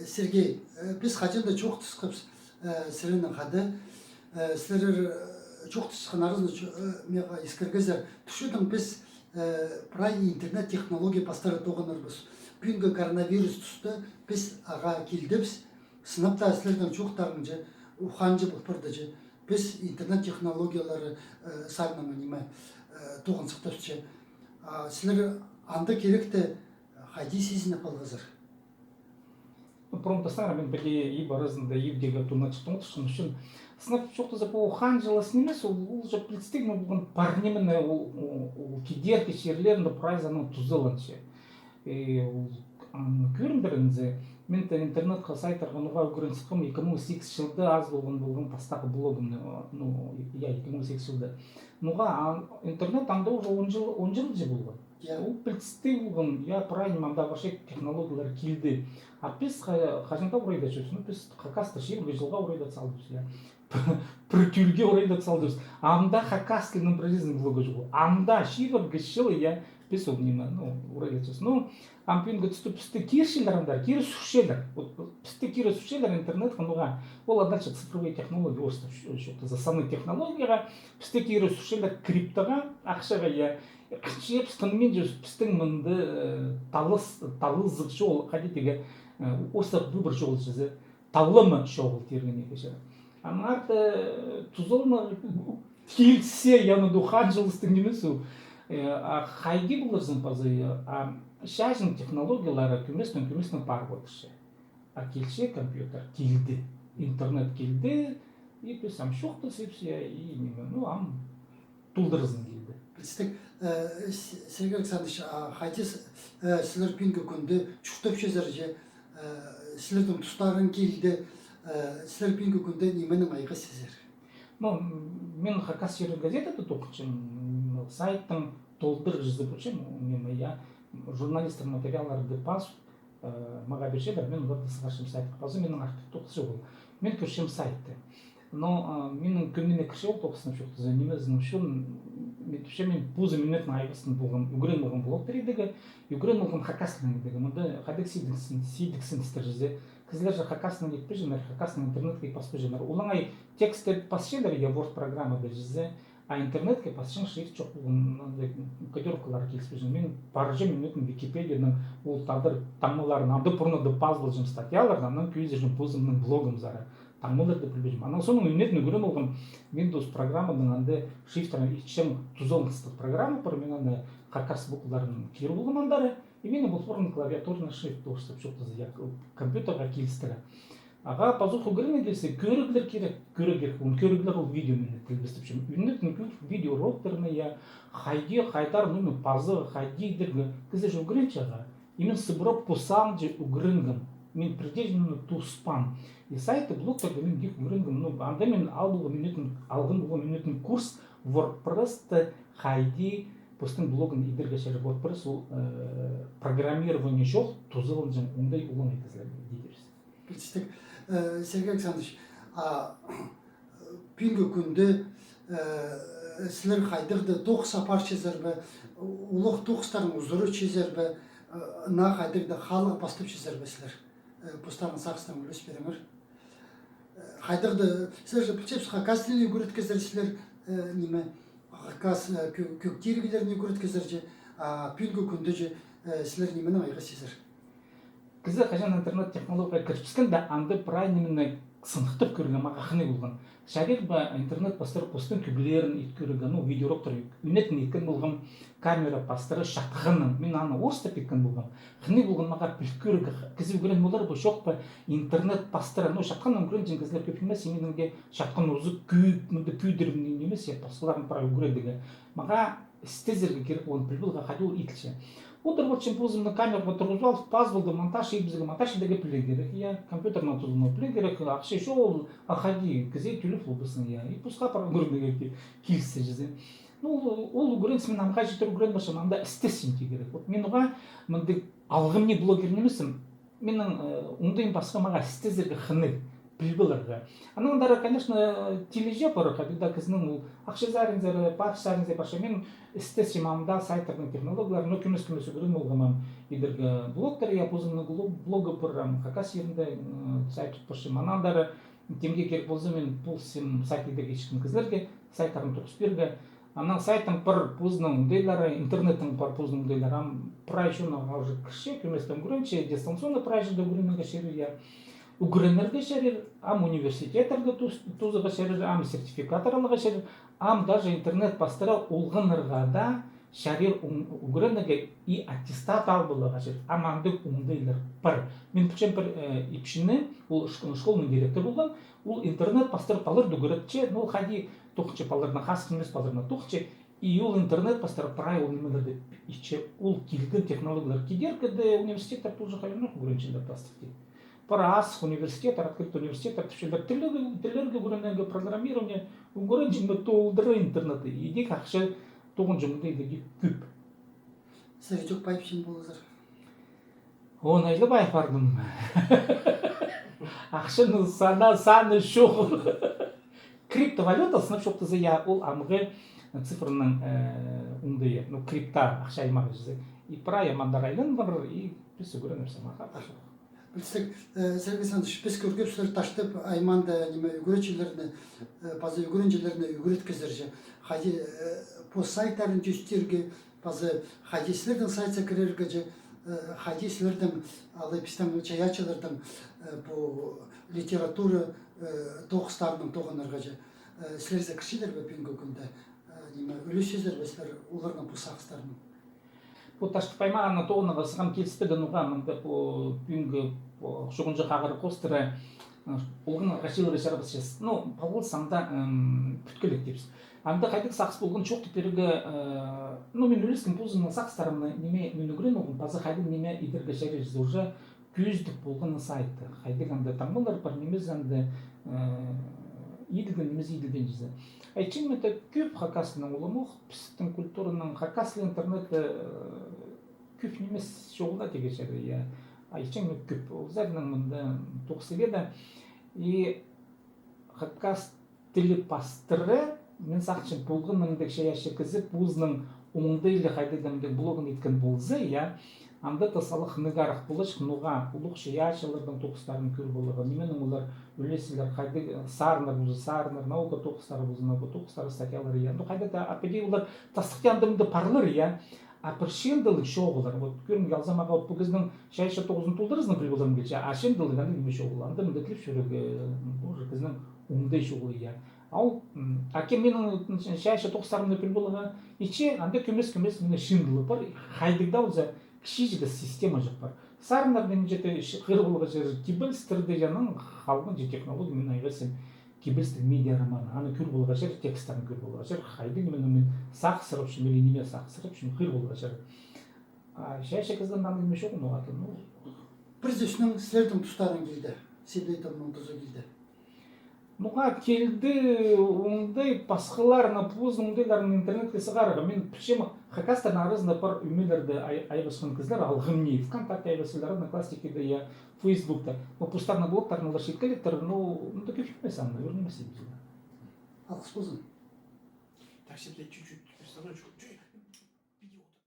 Сергей, біз қажында жоқ тұсқып сірінің қады, сірір жоқ тұсқын арызны меға ескіргізер. Түшудің біз прай интернет технология пастары тоғынырбыз. Бүгінгі коронавирус тұсты біз аға келдіміз. Сынапта сілердің жоқтарынжы, уханжы бұлпырдыжы. Біз интернет технологиялары сағынамын неме тоғын сықтапшы. Сілер анды керекті қайди сезіне қалғызыр. Промтастар мен бірге и барызында евдегі туна çıktım үшін сынап çok da bu hanjılası немес ол же представлено болған парнеміне ол кедергі шерлерінде прайзаның тузылыншы көріңдеріңізде мен интернетқа сайттарға нұға көрін сықым 2008 жылда аз болған тастағы блогым я 2008 жылда нұға интернет анда уже 10 жыл же болған ол представлен я правильно анда ваши технологиялар келді біз қажында орайда жүрсін біз хакасты шербе жылға орайда салдырыз я притюрге орайда салдырыз анда хакастылының президент блогы жоқ анда шербе жылы я біз ол неме орайда жүрсін ампингі түсті пісті киршілдер андар кері сүршелер пісті кері сүршелер интернет қануға ол одначе цифровые технологии орыстап засаны технологияға пісті кері сүршелер криптоға ақшаға я шепстіңмен жүрс пістің мінді талызық жол қадетеге осақ выбор жол жүзі талымы жол терген екеші анарды тұзылны келсе яны духан жылыстың немесі қайги бұлырзын пазы шашын технологиялары көместің бар отыршы келсе компьютер келді интернет келді и біз ам шоқты сепсе и неме ам тұлдырызын келді Білістік, Сергей Александрович, қайтес сілер күнгі күнді чүқтіп шезір же, сілердің тұстарын келді, сілер күнгі күнді неменің айғы сезер? Мен хакас жерін газетті тоқычым, сайттың толдыр жүзді бұчым, я журналистер материаларды пас, маға бершедер, мен оларды сығашым сайтқа пазы, менің артық тоқысы ол. Мен көршем сайтты. Но менің көміне кірше ол тоқысына шоқты немезінің үшін мен пузы минутна айғысын болған үгірен болған блогтер едігі үгірен болған хакасының едігі мұнда қадек сейдіксін істер жүзе кізлер же хакасының етпе женер хакасының интернетке паспы женер олаңай тексті пасшедер я word программада жүзе а интернетке пасшын шрифт жоқ болған кодировкалары келіспе жен мен баржы минутын википедияның ол тадыр таңмаларын ады пұрнады пазбыл жын статьялардан көйзе жын пузымның блогым зары таңмаларды білбежім. Анан соның үйнетін көрем олғым Windows программаның анды шрифтарын ичем тузолыңсыз программа бар, мен аны хакас бұқыларын кері болғым андары, и мен бұл формын клавиатурный шрифт орыстап жоқты компьютерға келістірі. Аға пазуқы көріне келсе, көрігілер керек, көрігілер ол видео мені тілбістіп жем. Үйнетін видео роликтеріне я хайди, хайдар, нүмі пазы, хайди дергі, кізі же үгіренші аға. Имен сыбырап посам же үгіренгім. Мен придержанный туспан. И сайты блогтарда мен гик үгіренгім. Анда мен алғын болған минутын курс WordPress-ты хайди постың блогын идергешері WordPress ол программирование жоқ, тузылын жын ондай ұлын етізілер дейдеріз. Білістік, Сергей Александрович, бүгінгі күнді сілер қайдырды тоқ сапар чезербі, ұлық тоқстарын ұзыры чезербі, на қайдырды халық бастып чезербі сілер. Постарын сақыстан үлес беріңір. Қайдырды, сілер же білчепсі хакас тіліне көреткезер сілер неме, хакас көктергілеріне көреткезер же, бүгінгі күнді же сілер неменің айға сезер. Кізі қажан интернет технология кірпіскен да анды правильно сынықтып көрген маға қыны болған. Шагер ба интернет пастыры постын көбілерін ет көрген, видеороктор үнетін еткен болған камера пастыры шатқанын, мен аны орыстап еткен болған. Қыны болған маға біліп көрген, кізі көрген болар бұл жоқ ба интернет пастыры, шатқанын көрген жен кізілер көп емес, меніңде шатқан ұзы күйдірімнен емес, пастыларын пара көрендігі. Маға істезерге керек оны білбілға қады ол етілші. Утро вот чем позже на камеру потружал, пазл до монтаж и без монтаж и до плегерах. Я компьютер на тузу на плегерах, а все шел, ходи, казей телефон быстрый я. И пускай программы какие кильсы же. Ол угренс мен амхай жетер угрен башам, анда істесін тегерек. Вот мен оға мынды алғым не блогер немесім, менің ондайын басқа маға істезерге қыны. билбелерге. Анан дары, конечно, тележе бар, когда кызның ул акчазарынзары, паршарынзары баша. Мен истесем амда сайттардын технологияларын, но күмес өгөрүн болгамам. Идерге блогтар я позымны блога программ, хакас yerinde сайт tutпашым. Анан дары темге керек болса мен пулсим сайтыда кечкен кызларга сайттарын турып берге. Анан сайттың пар пузның дейлары, интернеттің пар пузның дейлары, ам прайшуна уже кеше күместен көрөнче дистанционно прайшында көрүнүнгө шерир я. Угренерге шерир, ам университеттерге тузыга шерир, ам сертификаторлыга шерир, ам даже интернет пастыра улгынырга да шарир угренерге и аттестат албылыга шерир. Ам андык ундайлар пар. Мен пучем пар ипшини, ул школның директору болгон, ул интернет пастыр палыр дугуретче, ну хади тухче палырна хас кимес палырна тухче, и ул интернет пастыр прай ул немелерде иче ул килген технологиялар кидеркеде университеттер тоже халына угренчилер пастырды. Парас университет, открыт университет, тиллерге гуренеге программирование, угренчилер толдыры интернеты, иди какшы тогун жумдайдыги күп. Сер жок байыпшын болызар. Он айлыбай бардым. Акшыны саны шоу. Криптовалюта снапшотты я ул амгы цифрының ундайы, ну крипта акша аймагы жүзі. И прая мандарайлын бар, и біз өгөрен өрсен аға. Білсек, Сергей Александрович, біз көргеп сілер таштып, айманда үгіретшілеріне, базы үгіренжелеріне үгіреткізірші. Хади по сайттарын түйістерге, базы хади сілердің сайтса кірерге же, хади сілердің алайпистан чаячылардың по литература тоғыстарының тоғынырға же. Сілерзе кішілер бе пен көкімді, үлесезер бе сілер оларының по сақыстарының. По ташты паймағаны тоғынаға сығам келіспеді нұға, мұнда по пүнгі шоғынжы қағыры қостыры олғын ғашилары жарабыз жес. Ну, павыл самда бүткілік депсіз. Анда қайдық сақыс болғын чоқты перігі, ну, мен өлескім позының сақыстарымны неме мен үгірен оғын, пазы қайдың неме идіргі жәрежізі уже күйіздік болғын сайты. Қайдық анда таңбылар бар неміз анда иділген неміз иділген жізі. Айчын мәті көп хакасының олымық, пістің культурының хакаслы интернеті көп немес жоғылда тегешері. Айчын мәті көп, олзарының мұнда тоқсыледі. И хакас тілі пастыры, мен сақчын болғын мұндық шаяшы кізіп, өзінің оңдайлы қайдыдамдың блогын еткен болзы, анда тасалық нығарық болыш, нұға ұлық шаяшылардың тоқыстарын көр болығы. Неменің олар өлесілер қайды сарынар бұзы, сарынар, наука тоқыстары бұзы, наука тоқыстары статьялары. Ну қайды да апеде олар тастық андымды парлыр, апыршенділік шоғылар. Көрін ялзамаға бұл кіздің шайшы 9-ын толдырызның прибыларын келші, ашенділік аны неме шоғылы. Андымды кліп шөрігі кіздің оңдай шоғылы. Ал аке менің шайшы тоқыстарымды прибылыға иче, анда көмес мені шындылы бар, қайдығда олза кіші система жоқ бар. Сарынардың жете қырғылығы жер кибілстірді жаның қалғын же технология мен айғырсен кибілстір медиа романы, аны көр болға жер, текстарын көр болға жер, қайды мен сақ сырып шын, мен неме сақ сырып шын, қыр болға жер. Шайшы қыздан аны неме шоғын оғатын. Бір зешінің сілердің тұстарын келді, себейтімнің тұзы келді. Нұға келді, ондай басқаларына пұзын оңдайларын интернетке сығарыға. Мен пішем хакастарын арызында бар үмелерді айбасқан кізлер алғымне. ВКонтакте айбасылары, Одноклассники, я Фейсбукта. Пустарны блогтарын олар шеткелектер, но да көп емес аңда, өрнемесе бізді. Алқыс болсын. Так, себе чуть-чуть персонаж, чуть